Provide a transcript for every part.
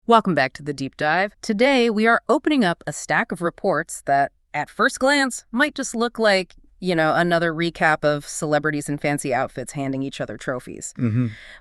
Welcome back to the Deep Dive. Today, we are opening up a stack of reports that, at first glance, might just look like, another recap of celebrities in fancy outfits handing each other trophies.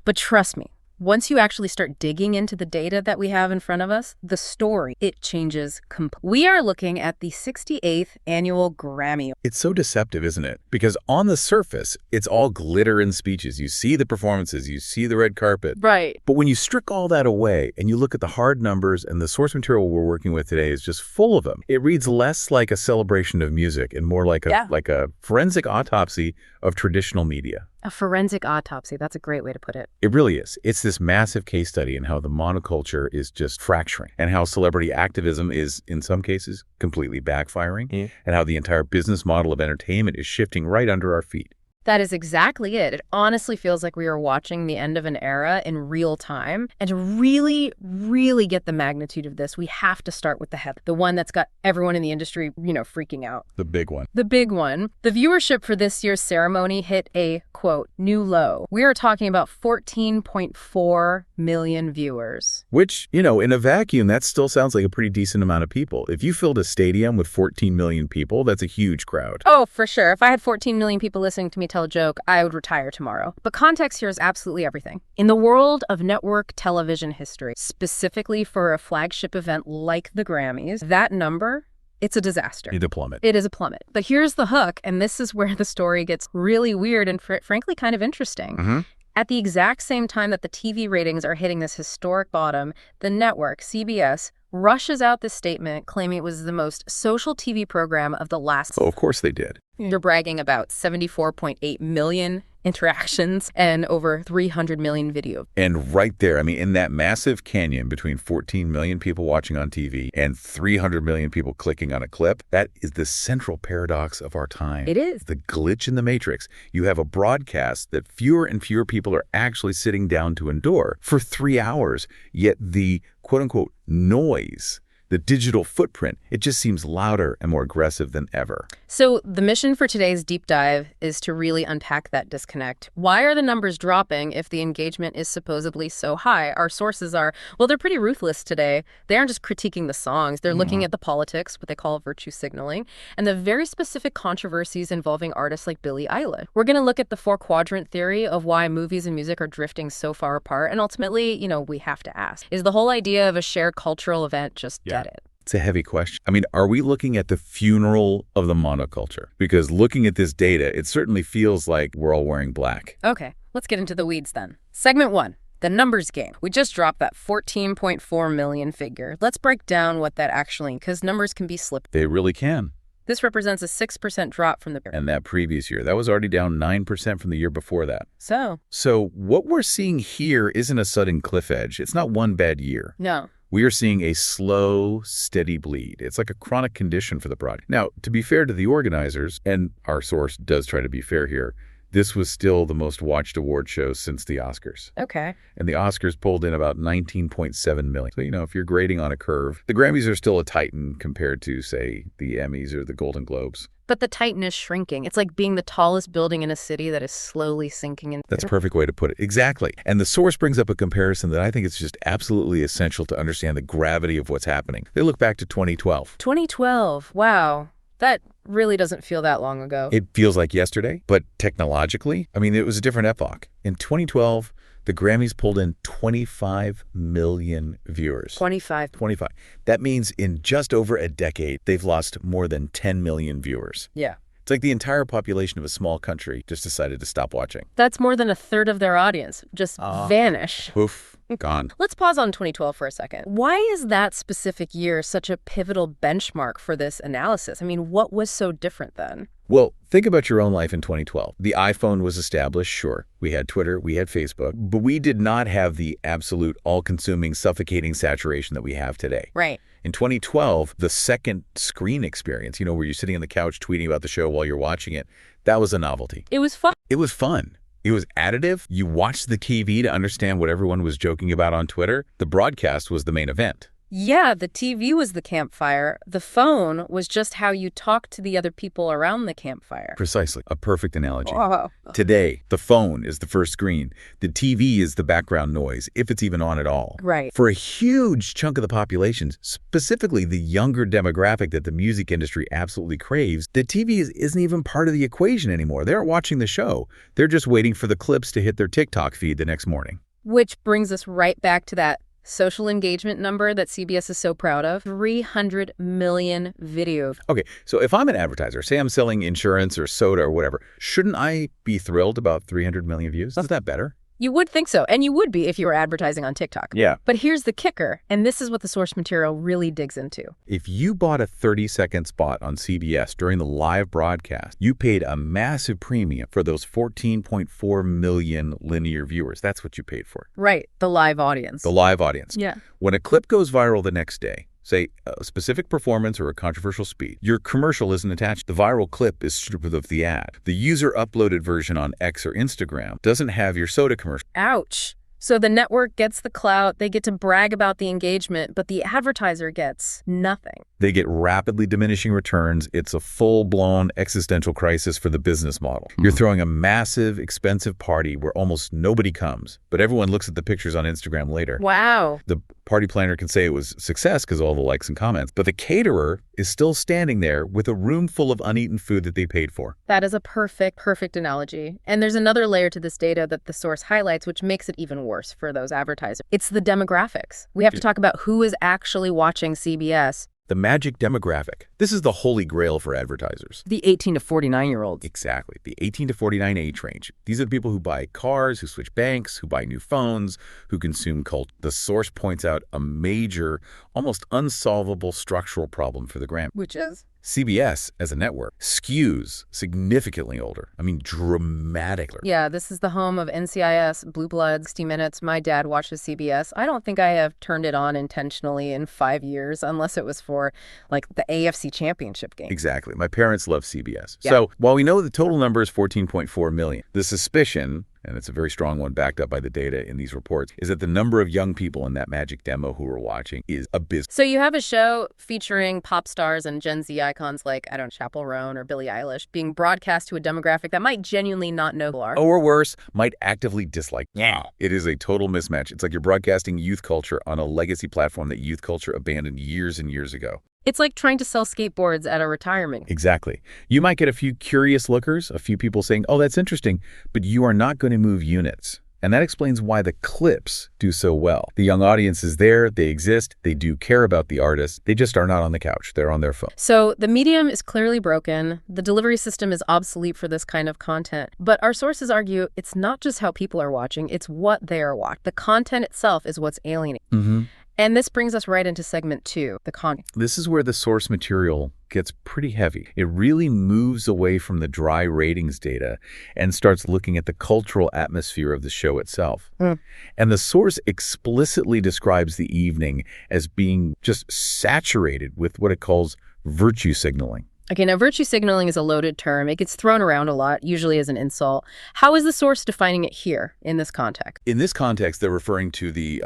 But trust me, once you actually start digging into the data that we have in front of us, the story, it changes completely. We are looking at the 68th annual Grammy. It's so deceptive, isn't it? Because on the surface, it's all glitter and speeches. You see the performances, you see the red carpet. Right. But when you strip all that away and you look at the hard numbers, and the source material we're working with today is just full of them, it reads less like a celebration of music and more like a forensic autopsy of traditional media. A forensic autopsy. That's a great way to put it. It really is. It's this massive case study in how the monoculture is just fracturing and how celebrity activism is, in some cases, completely backfiring, and how the entire business model of entertainment is shifting right under our feet. That is exactly it. It honestly feels like we are watching the end of an era in real time. And to really, really get the magnitude of this, we have to start with the headline, the one that's got everyone in the industry, freaking out. The big one. The big one. The viewership for this year's ceremony hit a, quote, new low. We are talking about 14.4 million viewers. Which, in a vacuum, that still sounds like a pretty decent amount of people. If you filled a stadium with 14 million people, that's a huge crowd. Oh, for sure. If I had 14 million people listening to me tell a joke, I would retire tomorrow. But context here is absolutely everything. In the world of network television history, specifically for a flagship event like the Grammys, that number, it's a disaster. It's a plummet. It is a plummet. But here's the hook, and this is where the story gets really weird and frankly kind of interesting. At the exact same time that the TV ratings are hitting this historic bottom, the network, CBS, rushes out this statement claiming it was the most social TV program of the last... Oh, of course they did. They're bragging about 74.8 million interactions and over 300 million videos. And right there, in that massive canyon between 14 million people watching on TV and 300 million people clicking on a clip, that is the central paradox of our time. It is. The glitch in the matrix. You have a broadcast that fewer and fewer people are actually sitting down to endure for 3 hours, yet the quote-unquote noise, the digital footprint, it just seems louder and more aggressive than ever. So the mission for today's deep dive is to really unpack that disconnect. Why are the numbers dropping if the engagement is supposedly so high? Our sources are, they're pretty ruthless today. They aren't just critiquing the songs. They're looking at the politics, what they call virtue signaling, and the very specific controversies involving artists like Billie Eilish. We're going to look at the four-quadrant theory of why movies and music are drifting so far apart. And ultimately, we have to ask, is the whole idea of a shared cultural event just dead? It's a heavy question. Are we looking at the funeral of the monoculture? Because looking at this data, it certainly feels like we're all wearing black. Okay, let's get into the weeds then. Segment 1, the numbers game. We just dropped that 14.4 million figure. Let's break down what that actually, because numbers can be slippery. They really can. This represents a 6% drop from the... And that previous year, that was already down 9% from the year before that. So what we're seeing here isn't a sudden cliff edge. It's not one bad year. No. We are seeing a slow, steady bleed. It's like a chronic condition for the product. Now, to be fair to the organizers, and our source does try to be fair here, this was still the most watched award show since the Oscars. Okay. And the Oscars pulled in about 19.7 million. So, if you're grading on a curve, the Grammys are still a titan compared to, say, the Emmys or the Golden Globes. But the titan is shrinking. It's like being the tallest building in a city that is slowly sinking in. That's a perfect way to put it. Exactly. And the source brings up a comparison that I think is just absolutely essential to understand the gravity of what's happening. They look back to 2012. 2012. Wow. That really doesn't feel that long ago. It feels like yesterday, but technologically, it was a different epoch. In 2012, the Grammys pulled in 25 million viewers. 25. That means in just over a decade, they've lost more than 10 million viewers. Yeah. It's like the entire population of a small country just decided to stop watching. That's more than a third of their audience. Just vanish. Poof, gone. Let's pause on 2012 for a second. Why is that specific year such a pivotal benchmark for this analysis? What was so different then? Well, think about your own life in 2012. The iPhone was established, sure. We had Twitter, we had Facebook, but we did not have the absolute all-consuming, suffocating saturation that we have today. Right. In 2012, the second screen experience, where you're sitting on the couch tweeting about the show while you're watching it, that was a novelty. It was fun. It was fun. It was additive. You watched the TV to understand what everyone was joking about on Twitter. The broadcast was the main event. Yeah, the TV was the campfire. The phone was just how you talk to the other people around the campfire. Precisely. A perfect analogy. Oh. Today, the phone is the first screen. The TV is the background noise, if it's even on at all. Right. For a huge chunk of the population, specifically the younger demographic that the music industry absolutely craves, the TV isn't even part of the equation anymore. They aren't watching the show. They're just waiting for the clips to hit their TikTok feed the next morning. Which brings us right back to that social engagement number that CBS is so proud of, 300 million videos. Okay, so if I'm an advertiser, say I'm selling insurance or soda or whatever, shouldn't I be thrilled about 300 million views? Is that better? You would think so, and you would be if you were advertising on TikTok. Yeah. But here's the kicker, and this is what the source material really digs into. If you bought a 30-second spot on CBS during the live broadcast, you paid a massive premium for those 14.4 million linear viewers. That's what you paid for. Right, the live audience. The live audience. Yeah. When a clip goes viral the next day, say a specific performance or a controversial speech, your commercial isn't attached. The viral clip is stripped of the ad. The user-uploaded version on X or Instagram doesn't have your soda commercial. Ouch. So the network gets the clout, they get to brag about the engagement, but the advertiser gets nothing. They get rapidly diminishing returns. It's a full-blown existential crisis for the business model. You're throwing a massive, expensive party where almost nobody comes, but everyone looks at the pictures on Instagram later. Wow. The party planner can say it was a success because of all the likes and comments, but the caterer is still standing there with a room full of uneaten food that they paid for. That is a perfect analogy. And there's another layer to this data that the source highlights, which makes it even worse for those advertisers. It's the demographics. We have to talk about who is actually watching CBS. The magic demographic. This is the holy grail for advertisers. The 18 to 49-year-olds. Exactly. The 18 to 49 age range. These are the people who buy cars, who switch banks, who buy new phones, who consume cult. The source points out a major, almost unsolvable structural problem for the Grammy. Which is? CBS, as a network, skews significantly older. I mean, dramatically. Yeah, this is the home of NCIS, Blue Bloods, 60 Minutes. My dad watches CBS. I don't think I have turned it on intentionally in 5 years, unless it was for, like, the AFC Championship game. Exactly. My parents love CBS. Yeah. So while we know the total number is 14.4 million, the suspicion, and it's a very strong one backed up by the data in these reports, is that the number of young people in that magic demo who are watching is abysmal. So you have a show featuring pop stars and Gen Z icons like, I don't know, Chappell Roan or Billie Eilish being broadcast to a demographic that might genuinely not know who are. Or worse, might actively dislike. Yeah. It is a total mismatch. It's like you're broadcasting youth culture on a legacy platform that youth culture abandoned years and years ago. It's like trying to sell skateboards at a retirement. Exactly. You might get a few curious lookers, a few people saying, oh, that's interesting, but you are not going to move units. And that explains why the clips do so well. The young audience is there, they exist, they do care about the artist, they just are not on the couch, they're on their phone. So the medium is clearly broken, the delivery system is obsolete for this kind of content. But our sources argue it's not just how people are watching, it's what they are watching. The content itself is what's alienating. Mm-hmm. And this brings us right into segment 2, the content. This is where the source material gets pretty heavy. It really moves away from the dry ratings data and starts looking at the cultural atmosphere of the show itself. And the source explicitly describes the evening as being just saturated with what it calls virtue signaling. Okay, now virtue signaling is a loaded term. It gets thrown around a lot, usually as an insult. How is the source defining it here in this context? In this context, they're referring to the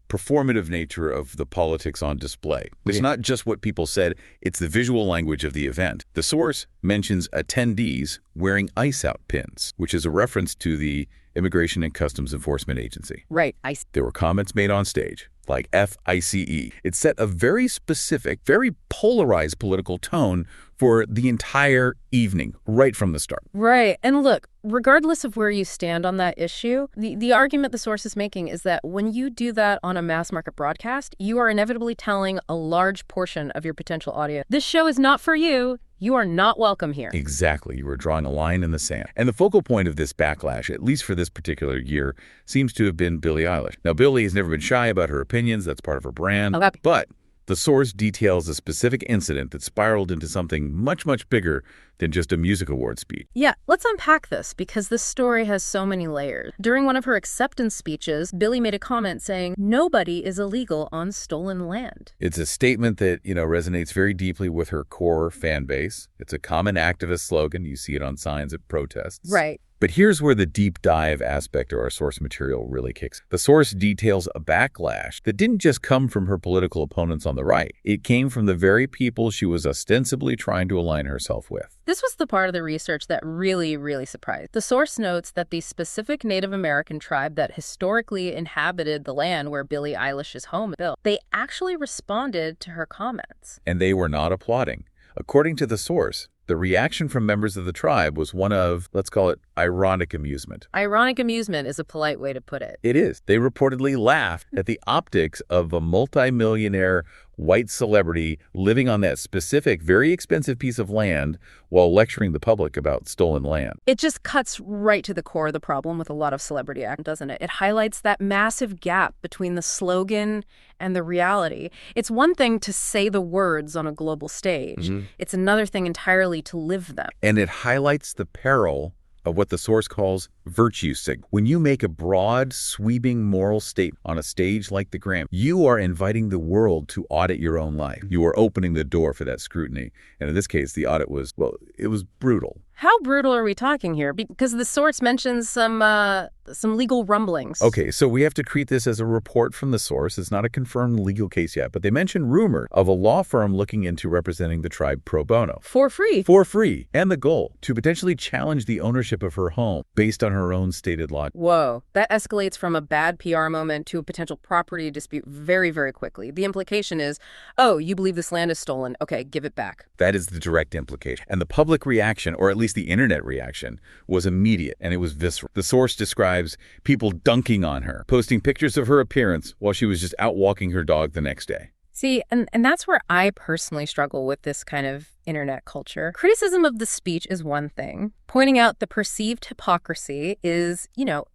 performative nature of the politics on display. It's not just what people said, it's the visual language of the event. The source mentions attendees wearing ice out pins, which is a reference to the Immigration and Customs Enforcement Agency. Right, There were comments made on stage, like FICE. It set a very specific, very polarized political tone for the entire evening, right from the start. Right. And look, regardless of where you stand on that issue, the argument the source is making is that when you do that on a mass market broadcast, you are inevitably telling a large portion of your potential audience, this show is not for you. You are not welcome here. Exactly. You were drawing a line in the sand. And the focal point of this backlash, at least for this particular year, seems to have been Billie Eilish. Now, Billie has never been shy about her opinions. That's part of her brand. Okay. But the source details a specific incident that spiraled into something much, much bigger than just a music award speech. Yeah, let's unpack this because this story has so many layers. During one of her acceptance speeches, Billie made a comment saying, "Nobody is illegal on stolen land." It's a statement that, resonates very deeply with her core fan base. It's a common activist slogan. You see it on signs at protests. Right. But here's where the deep dive aspect of our source material really kicks. The source details a backlash that didn't just come from her political opponents on the right. It came from the very people she was ostensibly trying to align herself with. This was the part of the research that really surprised. The source notes that the specific Native American tribe that historically inhabited the land where Billie Eilish's home is built, they actually responded to her comments. And they were not applauding. According to the source, the reaction from members of the tribe was one of, let's call it, ironic amusement. Ironic amusement is a polite way to put it. It is. They reportedly laughed at the optics of a multimillionaire white celebrity living on that specific, very expensive piece of land while lecturing the public about stolen land. It just cuts right to the core of the problem with a lot of celebrity act, doesn't it? It highlights that massive gap between the slogan and the reality. It's one thing to say the words on a global stage. It's another thing entirely to live them. And it highlights the peril of what the source calls virtue signaling. When you make a broad, sweeping moral statement on a stage like the Grammy, you are inviting the world to audit your own life. You are opening the door for that scrutiny. And in this case, the audit was, well, it was brutal. How brutal are we talking here? Because the source mentions some legal rumblings. Okay, so we have to treat this as a report from the source. It's not a confirmed legal case yet, but they mention rumor of a law firm looking into representing the tribe pro bono. For free. For free. And the goal, to potentially challenge the ownership of her home based on her own stated law. Whoa, that escalates from a bad PR moment to a potential property dispute very quickly. The implication is, oh, you believe this land is stolen. Okay, give it back. That is the direct implication. And the public reaction, or at least the internet reaction, was immediate, and it was visceral. The source describes people dunking on her, posting pictures of her appearance while she was just out walking her dog the next day. See, and that's where I personally struggle with this kind of internet culture. Criticism of the speech is one thing. Pointing out the perceived hypocrisy is,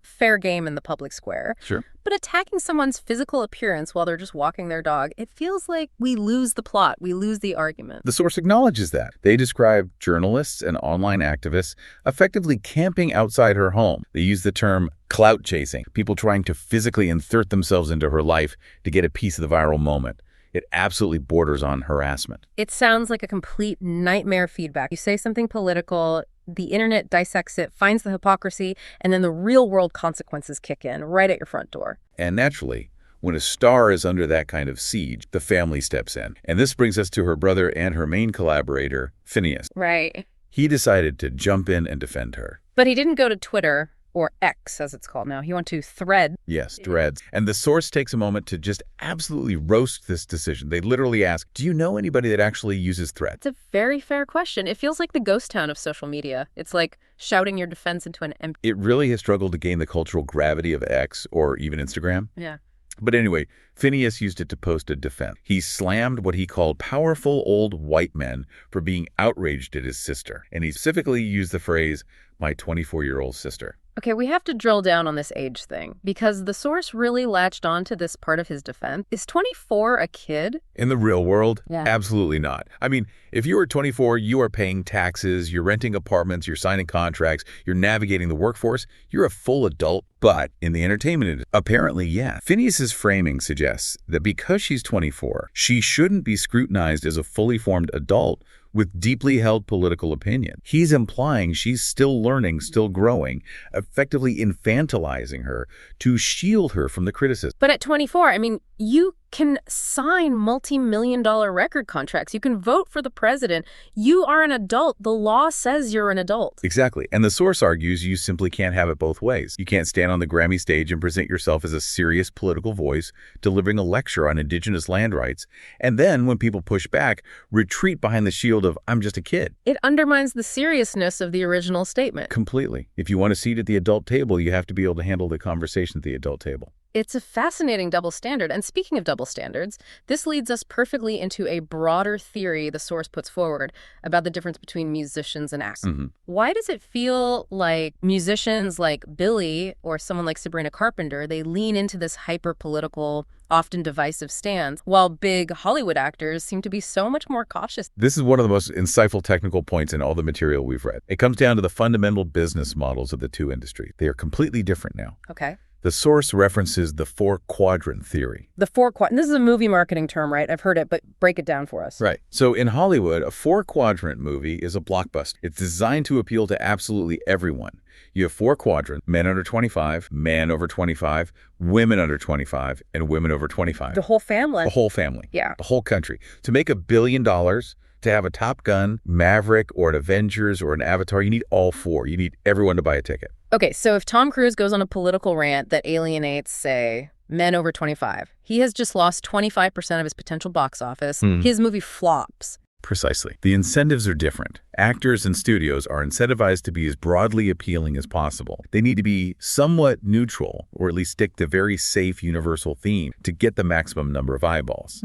fair game in the public square. Sure. But attacking someone's physical appearance while they're just walking their dog, it feels like we lose the plot. We lose the argument. The source acknowledges that. They describe journalists and online activists effectively camping outside her home. They use the term clout chasing, people trying to physically insert themselves into her life to get a piece of the viral moment. It absolutely borders on harassment. It sounds like a complete nightmare feedback. You say something political, the internet dissects it, finds the hypocrisy, and then the real-world consequences kick in right at your front door. And naturally, when a star is under that kind of siege, the family steps in. And this brings us to her brother and her main collaborator, Phineas. Right. He decided to jump in and defend her. But he didn't go to Twitter, or X, as it's called now. He went to Thread. Yes, Threads. And the source takes a moment to just absolutely roast this decision. They literally ask, do you know anybody that actually uses Threads? It's a very fair question. It feels like the ghost town of social media. It's like shouting your defense into an empty... It really has struggled to gain the cultural gravity of X or even Instagram. Yeah. But anyway, Phineas used it to post a defense. He slammed what he called powerful old white men for being outraged at his sister. And he specifically used the phrase, my 24-year-old sister. Okay, we have to drill down on this age thing, because the source really latched on to this part of his defense. Is 24 a kid? In the real world? Yeah. Absolutely not. I mean, if you are 24, you are paying taxes, you're renting apartments, you're signing contracts, you're navigating the workforce, you're a full adult. But in the entertainment industry, apparently, yeah. Phineas's framing suggests that because she's 24, she shouldn't be scrutinized as a fully formed adult with deeply held political opinion. He's implying she's still learning, still growing, effectively infantilizing her to shield her from the criticism. But at 24, I mean, you can sign multi-million-dollar record contracts. You can vote for the president. You are an adult. The law says you're an adult. Exactly. And the source argues you simply can't have it both ways. You can't stand on the Grammy stage and present yourself as a serious political voice, delivering a lecture on Indigenous land rights, and then, when people push back, retreat behind the shield of, I'm just a kid. It undermines the seriousness of the original statement. Completely. If you want a seat at the adult table, you have to be able to handle the conversation at the adult table. It's a fascinating double standard. And speaking of double standards, this leads us perfectly into a broader theory the source puts forward about the difference between musicians and acts. Why does it feel like musicians like Billie or someone like Sabrina Carpenter, they lean into this hyper-political, often divisive stance, while big Hollywood actors seem to be so much more cautious? This is one of the most insightful technical points in all the material we've read. It comes down to the fundamental business models of the two industries. They are completely different now. Okay. The source references the four-quadrant theory. The four-quadrant. This is a movie marketing term, right? I've heard it, but break it down for us. Right. So in Hollywood, a four-quadrant movie is a blockbuster. It's designed to appeal to absolutely everyone. You have 4 quadrants: men under 25, men over 25, women under 25, and women over 25. The whole family. The whole family. Yeah. The whole country. To make $1 billion, to have a Top Gun, Maverick, or an Avengers, or an Avatar, you need all 4. You need everyone to buy a ticket. Okay, so if Tom Cruise goes on a political rant that alienates, say, men over 25, he has just lost 25% of his potential box office. His movie flops. Precisely. The incentives are different. Actors and studios are incentivized to be as broadly appealing as possible. They need to be somewhat neutral, or at least stick to very safe universal theme to get the maximum number of eyeballs.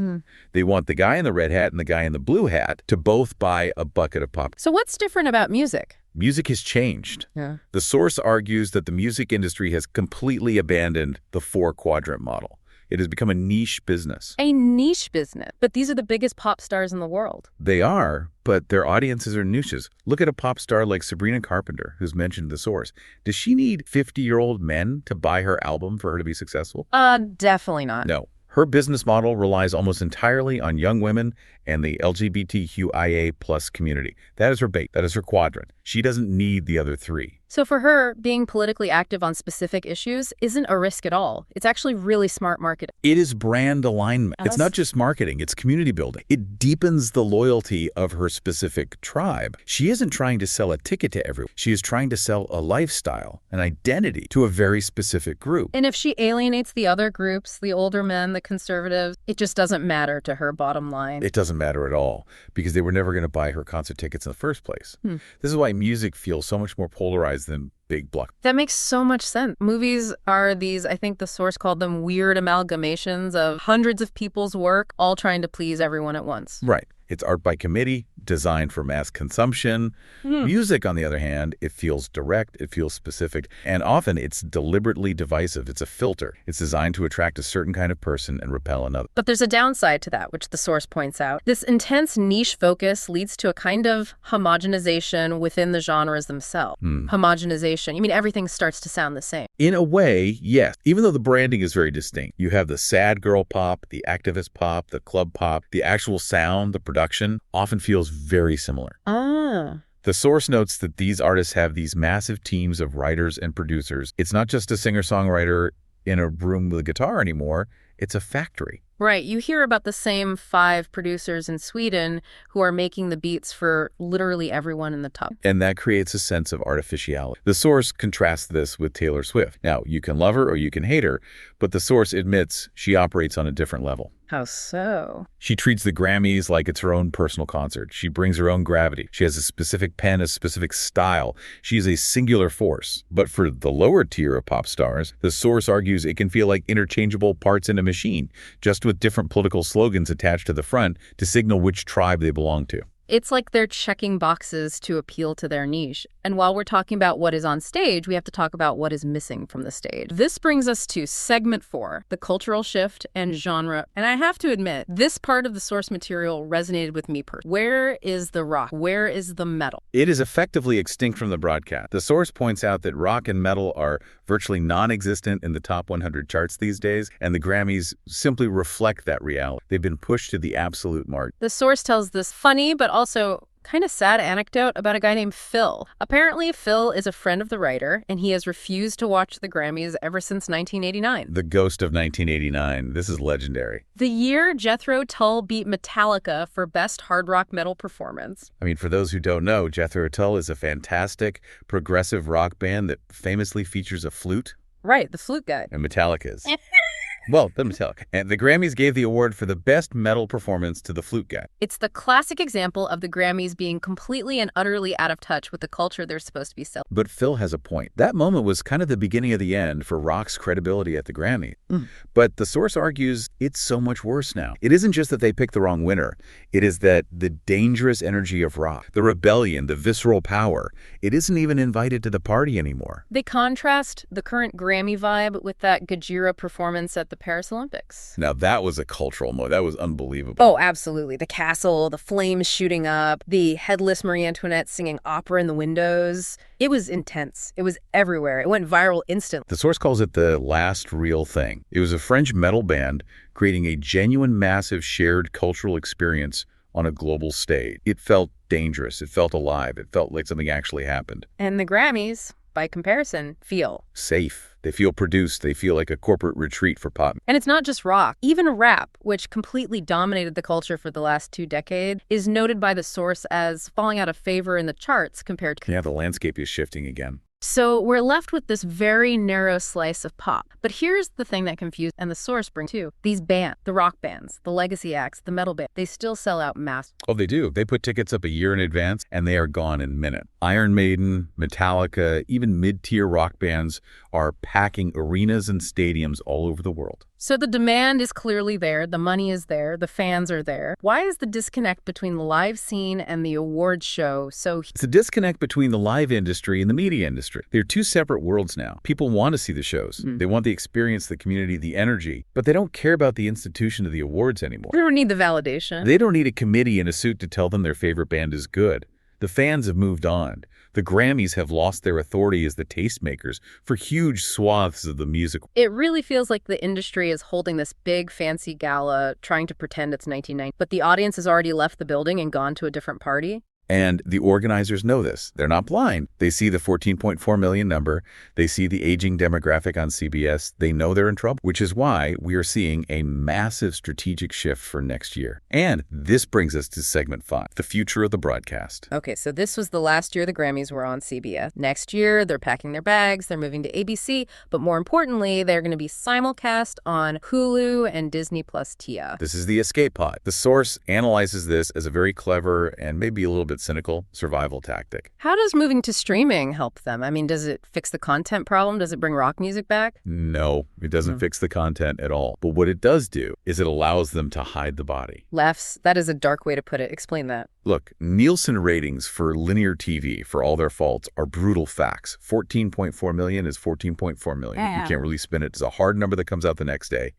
They want the guy in the red hat and the guy in the blue hat to both buy a bucket of pop. So what's different about music? Music has changed. Yeah. The source argues that the music industry has completely abandoned the 4-quadrant model. It has become a niche business. A niche business. But these are the biggest pop stars in the world. They are, but their audiences are niches. Look at a pop star like Sabrina Carpenter, who's mentioned in the source. Does she need 50-year-old men to buy her album for her to be successful? Definitely not. No. Her business model relies almost entirely on young women and the LGBTQIA+ community. That is her bait. That is her quadrant. She doesn't need the other 3. So for her, being politically active on specific issues isn't a risk at all. It's actually really smart marketing. It is brand alignment. It's not just marketing, it's community building. It deepens the loyalty of her specific tribe. She isn't trying to sell a ticket to everyone. She is trying to sell a lifestyle, an identity to a very specific group. And if she alienates the other groups, the older men, the conservatives, it just doesn't matter to her bottom line. It doesn't matter at all, because they were never going to buy her concert tickets in the first place. This is why music feels so much more polarized than big block. That makes so much sense. Movies are these, I think the source called them, weird amalgamations of hundreds of people's work, all trying to please everyone at once. Right. It's art by committee, designed for mass consumption. Music, on the other hand, it feels direct, it feels specific, and often it's deliberately divisive. It's a filter. It's designed to attract a certain kind of person and repel another. But there's a downside to that, which the source points out. This intense niche focus leads to a kind of homogenization within the genres themselves. Homogenization. You mean everything starts to sound the same? In a way, yes. Even though the branding is very distinct. You have the sad girl pop, the activist pop, the club pop, the actual sound, the production often feels very similar. The source notes that these artists have these massive teams of writers and producers. It's not just a singer-songwriter in a room with a guitar anymore. It's a factory. Right. You hear about the same 5 producers in Sweden who are making the beats for literally everyone in the top. And that creates a sense of artificiality. The source contrasts this with Taylor Swift. Now, you can love her or you can hate her, but the source admits she operates on a different level. How so? She treats the Grammys like it's her own personal concert. She brings her own gravity. She has a specific pen, a specific style. She is a singular force. But for the lower tier of pop stars, the source argues it can feel like interchangeable parts in a machine, just with different political slogans attached to the front to signal which tribe they belong to. It's like they're checking boxes to appeal to their niche. And while we're talking about what is on stage, we have to talk about what is missing from the stage. This brings us to segment 4, the cultural shift and genre. And I have to admit, this part of the source material resonated with me personally. Where is the rock? Where is the metal? It is effectively extinct from the broadcast. The source points out that rock and metal are virtually non-existent in the top 100 charts these days, and the Grammys simply reflect that reality. They've been pushed to the absolute margin. The source tells this funny but also kind of sad anecdote about a guy named Phil. Apparently, Phil is a friend of the writer, and he has refused to watch the Grammys ever since 1989. The ghost of 1989. This is legendary. The year Jethro Tull beat Metallica for Best Hard Rock Metal Performance. I mean, for those who don't know, Jethro Tull is a fantastic progressive rock band that famously features a flute. Right, the flute guy. And Metallica is. Well, the Metallica. And the Grammys gave the award for the best metal performance to the flute guy. It's the classic example of the Grammys being completely and utterly out of touch with the culture they're supposed to be selling. But Phil has a point. That moment was kind of the beginning of the end for rock's credibility at the Grammy. But the source argues it's so much worse now. It isn't just that they picked the wrong winner. It is that the dangerous energy of rock, the rebellion, the visceral power, it isn't even invited to the party anymore. They contrast the current Grammy vibe with that Gajira performance at the Paris Olympics. Now, that was a cultural moment. That was unbelievable. Oh, absolutely. The castle, the flames shooting up, the headless Marie Antoinette singing opera in the windows. It was intense. It was everywhere. It went viral instantly. The source calls it the last real thing. It was a French metal band creating a genuine, massive, shared cultural experience on a global stage. It felt dangerous. It felt alive. It felt like something actually happened. And the Grammys, by comparison, feel safe. They feel produced. They feel like a corporate retreat for pop. And it's not just rock. Even rap, which completely dominated the culture for the last 2 decades, is noted by the source as falling out of favor in the charts compared to... Yeah, the landscape is shifting again. So we're left with this very narrow slice of pop. But here's the thing that confused, and the source brings too. These bands, the rock bands, the legacy acts, the metal bands, they still sell out mass. Oh, they do. They put tickets up a year in advance, and they are gone in a minute. Iron Maiden, Metallica, even mid-tier rock bands are packing arenas and stadiums all over the world. So the demand is clearly there, the money is there, the fans are there. Why is the disconnect between the live scene and the awards show so... It's a disconnect between the live industry and the media industry. They're two separate worlds now. People want to see the shows. They want the experience, the community, the energy, but they don't care about the institution of the awards anymore. They don't need the validation. They don't need a committee in a suit to tell them their favorite band is good. The fans have moved on. The Grammys have lost their authority as the tastemakers for huge swaths of the music. It really feels like the industry is holding this big, fancy gala, trying to pretend it's 1990, but the audience has already left the building and gone to a different party. And the organizers know this. They're not blind. They see the 14.4 million number. They see the aging demographic on CBS. They know they're in trouble, which is why we are seeing a massive strategic shift for next year. And this brings us to segment 5, the future of the broadcast. Okay, so this was the last year the Grammys were on CBS. Next year, they're packing their bags, they're moving to ABC, but more importantly, they're going to be simulcast on Hulu and Disney Plus TIA. This is the escape pod. The source analyzes this as a very clever and maybe a little bit cynical survival tactic. How does moving to streaming help them? I mean, does it fix the content problem? Does it bring rock music back? No, it doesn't fix the content at all. But what it does do is it allows them to hide the body. Lefts, that is a dark way to put it. Explain that. Look, Nielsen ratings for linear TV, for all their faults, are brutal facts. 14.4 million is 14.4 million. You can't really spin it. It's a hard number that comes out the next day.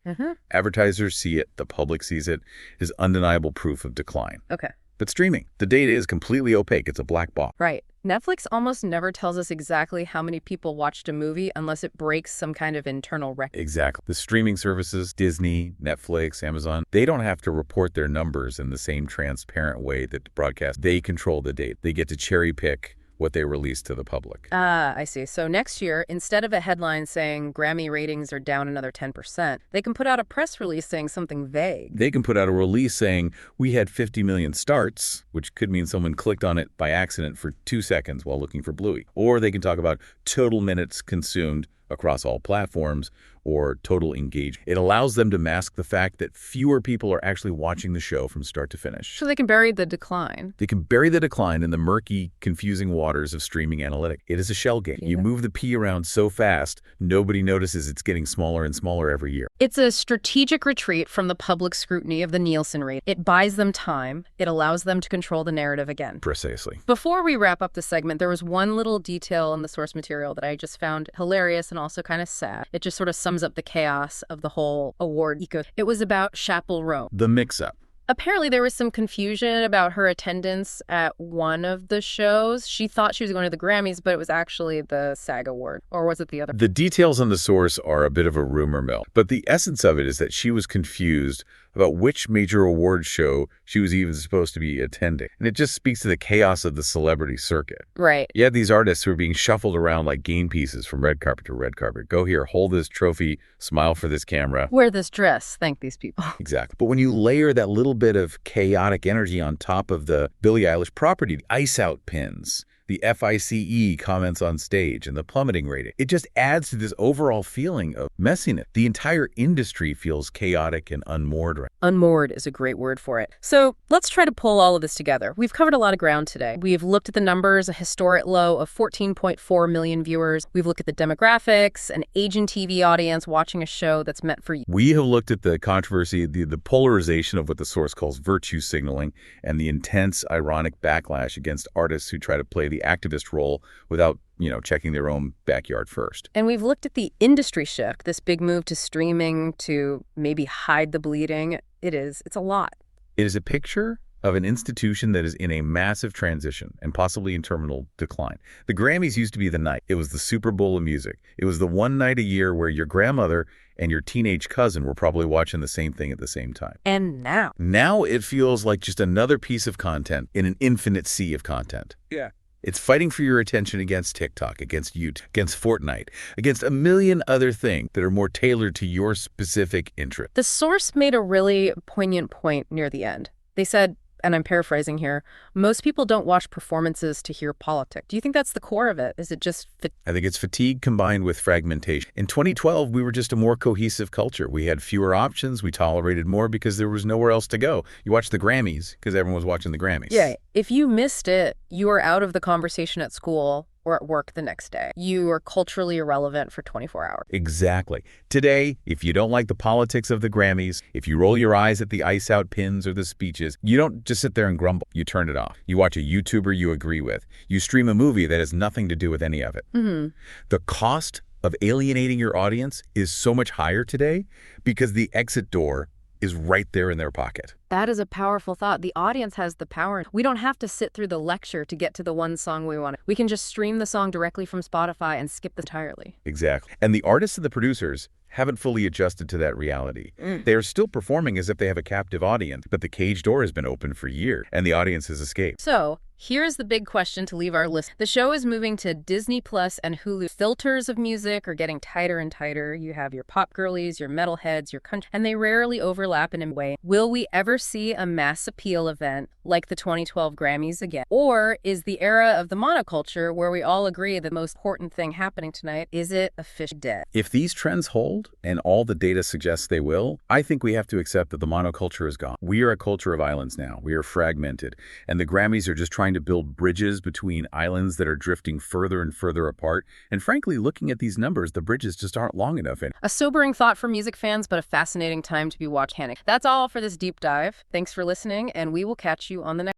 Advertisers see it. The public sees it. It is undeniable proof of decline. Okay. But streaming, the data is completely opaque. It's a black box. Right. Netflix almost never tells us exactly how many people watched a movie unless it breaks some kind of internal record. Exactly. The streaming services, Disney, Netflix, Amazon, they don't have to report their numbers in the same transparent way that the broadcast. They control the data. They get to cherry pick what they release to the public. Ah, I see. So next year, instead of a headline saying Grammy ratings are down another 10%, they can put out a press release saying something vague. They can put out a release saying, we had 50 million starts, which could mean someone clicked on it by accident for 2 seconds while looking for Bluey. Or they can talk about total minutes consumed across all platforms, or total engagement. It allows them to mask the fact that fewer people are actually watching the show from start to finish. So they can bury the decline. They can bury the decline in the murky, confusing waters of streaming analytics. It is a shell game. You move the P around so fast, nobody notices it's getting smaller and smaller every year. It's a strategic retreat from the public scrutiny of the Nielsen rate. It buys them time. It allows them to control the narrative again. Precisely. Before we wrap up the segment, there was one little detail in the source material that I just found hilarious and also kind of sad. It just sort of sums up the chaos of the whole award eco. It was about Chappell Roan. The mix-up. Apparently, there was some confusion about her attendance at one of the shows. She thought she was going to the Grammys, but it was actually the SAG Award. Or was it the other? The details on the source are a bit of a rumor mill, but the essence of it is that she was confused about which major award show she was even supposed to be attending. And it just speaks to the chaos of the celebrity circuit. Right. You had these artists who were being shuffled around like game pieces from red carpet to red carpet. Go here, hold this trophy, smile for this camera. Wear this dress, thank these people. Exactly. But when you layer that little bit of chaotic energy on top of the Billie Eilish property, the ice out pins, the FICE comments on stage, and the plummeting rating, it just adds to this overall feeling of messiness. The entire industry feels chaotic and unmoored. Unmoored is a great word for it. So let's try to pull all of this together. We've covered a lot of ground today. We've looked at the numbers, a historic low of 14.4 million viewers. We've looked at the demographics, an aging TV audience watching a show that's meant for you. We have looked at the controversy, the polarization of what the source calls virtue signaling, and the intense, ironic backlash against artists who try to play the activist role without, checking their own backyard first. And we've looked at the industry shift, this big move to streaming to maybe hide the bleeding. It's a lot. It is a picture of an institution that is in a massive transition and possibly in terminal decline. The Grammys used to be the night. It was the Super Bowl of music. It was the one night a year where your grandmother and your teenage cousin were probably watching the same thing at the same time. And now? Now it feels like just another piece of content in an infinite sea of content. Yeah. It's fighting for your attention against TikTok, against YouTube, against Fortnite, against a million other things that are more tailored to your specific interest. The source made a really poignant point near the end. They said, and I'm paraphrasing here, most people don't watch performances to hear politics. Do you think that's the core of it? Is it just I think it's fatigue combined with fragmentation. In 2012, we were just a more cohesive culture. We had fewer options. We tolerated more because there was nowhere else to go. You watched the Grammys because everyone was watching the Grammys. Yeah, if you missed it, you were out of the conversation at school or at work the next day. You are culturally irrelevant for 24 hours. Exactly. Today, if you don't like the politics of the Grammys, if you roll your eyes at the ice-out pins or the speeches, you don't just sit there and grumble. You turn it off. You watch a YouTuber you agree with. You stream a movie that has nothing to do with any of it. The cost of alienating your audience is so much higher today because the exit door is right there in their pocket. That is a powerful thought. The audience has the power. We don't have to sit through the lecture to get to the one song we want. We can just stream the song directly from Spotify and skip it entirely. Exactly. And the artists and the producers haven't fully adjusted to that reality. They are still performing as if they have a captive audience, but the cage door has been open for years, and the audience has escaped. So, here's the big question to leave our list. The show is moving to Disney Plus and Hulu. Filters of music are getting tighter and tighter. You have your pop girlies, your metalheads, your country, and they rarely overlap in a way. Will we ever see a mass appeal event like the 2012 Grammys again? Or is the era of the monoculture, where we all agree the most important thing happening tonight, is it officially dead? If these trends hold, and all the data suggests they will, I think we have to accept that the monoculture is gone. We are a culture of islands now. We are fragmented, and the Grammys are just trying to build bridges between islands that are drifting further and further apart. And frankly, looking at these numbers, the bridges just aren't long enough. A sobering thought for music fans, but a fascinating time to be watching. That's all for this deep dive. Thanks for listening, and we will catch you on the next